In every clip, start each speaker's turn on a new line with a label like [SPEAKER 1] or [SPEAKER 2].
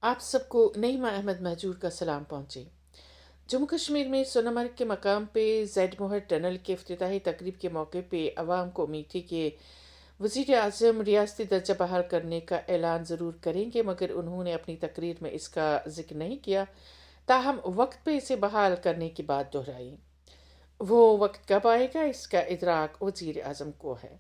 [SPEAKER 1] आप सबको नईमा अहमद महजूर का सलाम पहुँचे। जम्मू कश्मीर में सोनमर्ग के मकाम पे जैड मोहर टनल के इफ्तिताही तकरीब के मौके पे अवाम को उम्मीद थी कि वज़ीर आज़म रियासती दर्जा बहाल करने का ऐलान ज़रूर करेंगे, मगर उन्होंने अपनी तकरीर में इसका जिक्र नहीं किया। ताहम वक्त पे इसे बहाल करने की बात दोहराई। वो वक्त कब आएगा, इसका इदराक वज़ीर आज़म को है।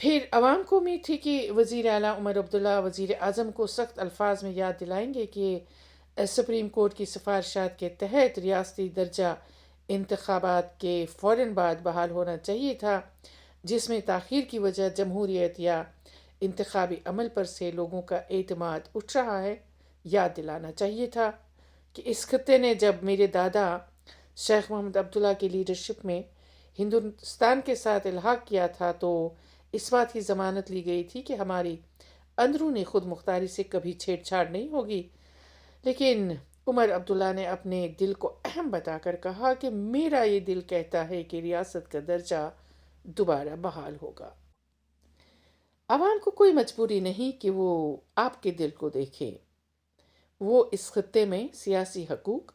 [SPEAKER 1] फिर अवाम को उम्मीद थी कि वज़ीर आला उमर अब्दुल्ला वज़ीर आज़म को सख्त अल्फाज में याद दिलाएंगे कि सुप्रीम कोर्ट की सिफारशात के तहत रियासती दर्जा इंतखाबात के फ़ौरन बाद बहाल होना चाहिए था, जिसमें ताख़ीर की वजह जमहूरियत या इंतखाबी अमल पर से लोगों का एतमाद उठ रहा है। याद दिलाना चाहिए था कि इस खत्ते ने जब मेरे दादा शेख मोहम्मद अब्दुल्ला की लीडरशिप में हिंदुस्तान के साथ इल्हाक किया था, तो इस बात की ज़मानत ली गई थी कि हमारी अंदरूनी खुद मुख्तारी से कभी छेड़छाड़ नहीं होगी। लेकिन उमर अब्दुल्ला ने अपने दिल को अहम बताकर कहा कि मेरा ये दिल कहता है कि रियासत का दर्जा दोबारा बहाल होगा। आवाम को कोई मजबूरी नहीं कि वो आपके दिल को देखे। वो इस खत्ते में सियासी हकूक,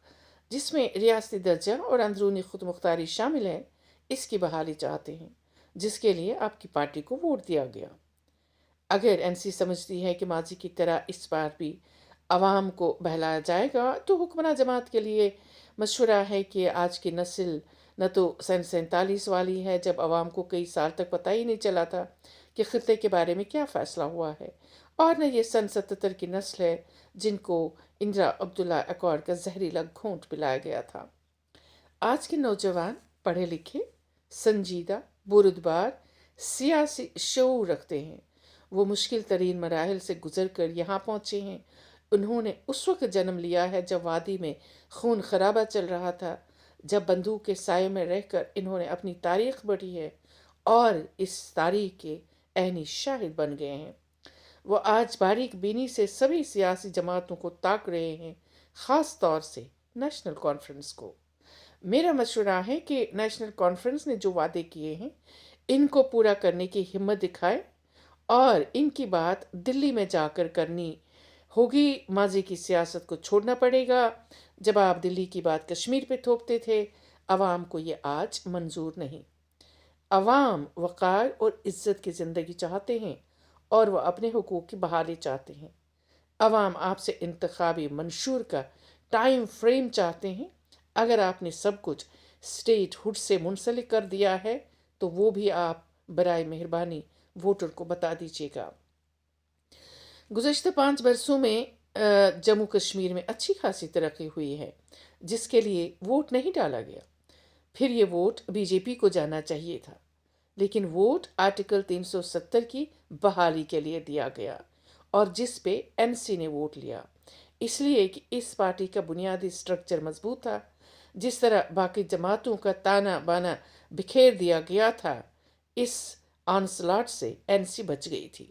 [SPEAKER 1] जिसमें रियासती दर्जा और अंदरूनी खुद मुख्तारी शामिल है, इसकी बहाली चाहते हैं, जिसके लिए आपकी पार्टी को वोट दिया गया। अगर एनसी समझती है कि माजी की तरह इस बार भी आवाम को बहलाया जाएगा, तो हुक्मरान जमात के लिए मशवरा है कि आज की नस्ल न तो सन 47 वाली है, जब आवाम को कई साल तक पता ही नहीं चला था कि खिते के बारे में क्या फ़ैसला हुआ है, और न ये सन 77 की नस्ल है, जिनको इंदिरा अब्दुल्ला अकॉर्ड का जहरीला घूंट पिलाया गया था। आज के नौजवान पढ़े लिखे, संजीदा, बुरुदबार, सियासी शऊर रखते हैं। वो मुश्किल तरीन मराहल से गुजर कर यहाँ पहुँचे हैं। उन्होंने उस वक्त जन्म लिया है जब वादी में खून खराबा चल रहा था, जब बंदूक के साये में रहकर इन्होंने अपनी तारीख बढ़ी है और इस तारीख के ऐनी शाहिद बन गए हैं। वो आज बारीक बीनी से सभी सियासी जमातों को ताक रहे हैं, ख़ास तौर से नेशनल कॉन्फ्रेंस को। मेरा मशवरा है कि नेशनल कॉन्फ्रेंस ने जो वादे किए हैं, इनको पूरा करने की हिम्मत दिखाए, और इनकी बात दिल्ली में जाकर करनी होगी। माजी की सियासत को छोड़ना पड़ेगा। जब आप दिल्ली की बात कश्मीर पे थोपते थे, अवाम को ये आज मंजूर नहीं। अवाम वक़ार और इज़्ज़त की ज़िंदगी चाहते हैं, और वह अपने हुकूक की बहाली चाहते हैं। अवाम आपसे इंतखाबी मंशूर का टाइम फ्रेम चाहते हैं। अगर आपने सब कुछ स्टेट हुड से मुंसलिक कर दिया है, तो वो भी आप बराए मेहरबानी वोटर को बता दीजिएगा। गुज़श्ता 5 बरसों में जम्मू कश्मीर में अच्छी खासी तरक्की हुई है, जिसके लिए वोट नहीं डाला गया। फिर ये वोट बीजेपी को जाना चाहिए था, लेकिन वोट आर्टिकल 370 की बहाली के लिए दिया गया, और जिस पे एनसी ने वोट लिया, इसलिए कि इस पार्टी का बुनियादी स्ट्रक्चर मजबूत था। जिस तरह बाकी जमातों का ताना बाना बिखेर दिया गया था, इस आंसलाट से एनसी बच गई थी।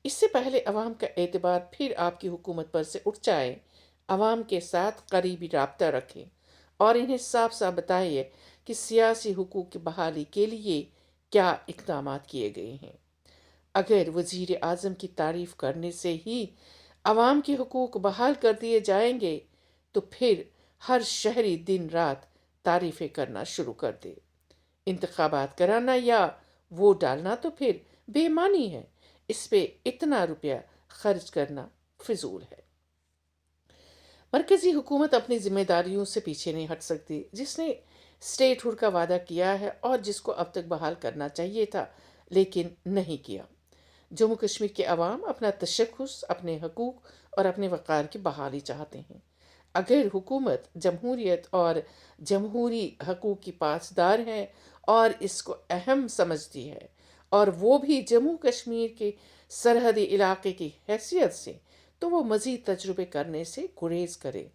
[SPEAKER 1] इससे पहले अवाम का एतबार फिर आपकी हुकूमत पर से उठ जाए, अवाम के साथ करीबी राब्ता रखें और इन्हें साफ साफ बताइए कि सियासी हुकूक की बहाली के लिए क्या इक़दाम किए गए हैं। अगर वज़ीर आज़म की तारीफ़ करने से ही अवाम के हुकूक बहाल कर दिए जाएंगे, तो फिर हर शहरी दिन रात तारीफ़ें करना शुरू कर दे। इंतखाबात कराना या वोट डालना तो फिर बेईमानी है। इस पे इतना रुपया खर्च करना फिजूल है। मरकजी हुकूमत अपनी जिम्मेदारियों से पीछे नहीं हट सकती, जिसने स्टेट हुड का वादा किया है और जिसको अब तक बहाल करना चाहिए था, लेकिन नहीं किया। जम्मू कश्मीर के अवाम अपना तशख़्ख़ुस, अपने हकूक़ और अपने वक़ार की बहाली चाहते हैं। अगर हुकूमत जमहूरियत और जमहूरी हकूक़ की पासदार है और इसको अहम समझती है, और वो भी जम्मू कश्मीर के सरहदी इलाके की हैसियत से, तो वो मज़ीद तजुर्बे करने से गुरेज करे,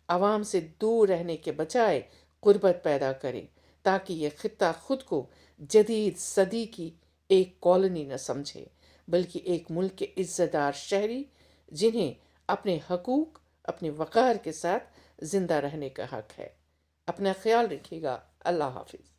[SPEAKER 1] आवाम से दूर रहने के बजाय क़ुर्बत पैदा करे, ताकि ये ख़ित्ता ख़ुद को जदीद सदी की एक कॉलोनी न समझे, बल्कि एक मुल्क के इज़्ज़तदार शहरी, जिन्हें अपने हकूक़, अपने वक़ार के साथ ज़िंदा रहने का हक़ है। अपना ख्याल रखिएगा। अल्लाह हाफ़िज़।